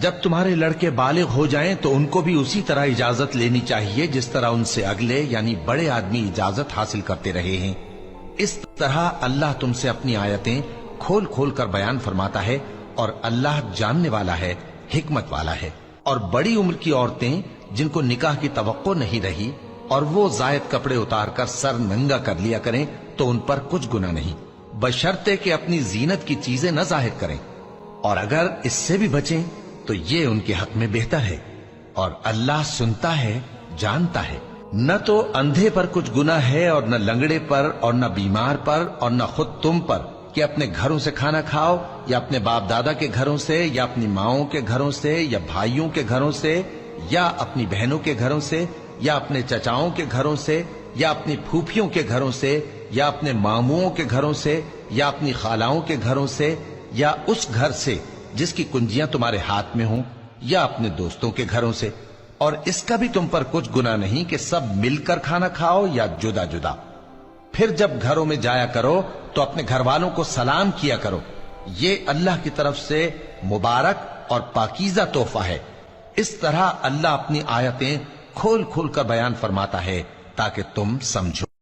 جب تمہارے لڑکے بالغ ہو جائیں تو ان کو بھی اسی طرح اجازت لینی چاہیے جس طرح ان سے اگلے یعنی بڑے آدمی اجازت حاصل کرتے رہے ہیں۔ اس طرح اللہ تم سے اپنی آیتیں کھول کھول کر بیان فرماتا ہے، اور اللہ جاننے والا ہے، حکمت والا ہے۔ اور بڑی عمر کی عورتیں جن کو نکاح کی توقع نہیں رہی اور وہ زائد کپڑے اتار کر سر ننگا کر لیا کریں تو ان پر کچھ گناہ نہیں، بشرطے کہ اپنی زینت کی چیزیں نہ ظاہر کریں، اور اگر اس سے بھی بچیں تو یہ ان کے حق میں بہتر ہے، اور اللہ سنتا ہے، جانتا ہے۔ نہ تو اندھے پر کچھ گناہ ہے اور نہ لنگڑے پر اور نہ بیمار پر اور نہ خود تم پر کہ اپنے گھروں سے کھانا کھاؤ، یا اپنے باپ دادا کے گھروں سے، یا اپنی ماؤں کے گھروں سے، یا بھائیوں کے گھروں سے، یا اپنی بہنوں کے گھروں سے، یا اپنے چچاؤں کے گھروں سے، یا اپنی پھوپھیوں کے گھروں سے، یا اپنے ماموؤں کے گھروں سے، یا اپنی خالاؤں کے گھروں سے، یا اس گھر سے جس کی کنجیاں تمہارے ہاتھ میں ہوں، یا اپنے دوستوں کے گھروں سے۔ اور اس کا بھی تم پر کچھ گناہ نہیں کہ سب مل کر کھانا کھاؤ یا جدا جدا۔ پھر جب گھروں میں جایا کرو تو اپنے گھر والوں کو سلام کیا کرو، یہ اللہ کی طرف سے مبارک اور پاکیزہ تحفہ ہے۔ اس طرح اللہ اپنی آیتیں کھول کھول کر بیان فرماتا ہے تاکہ تم سمجھو۔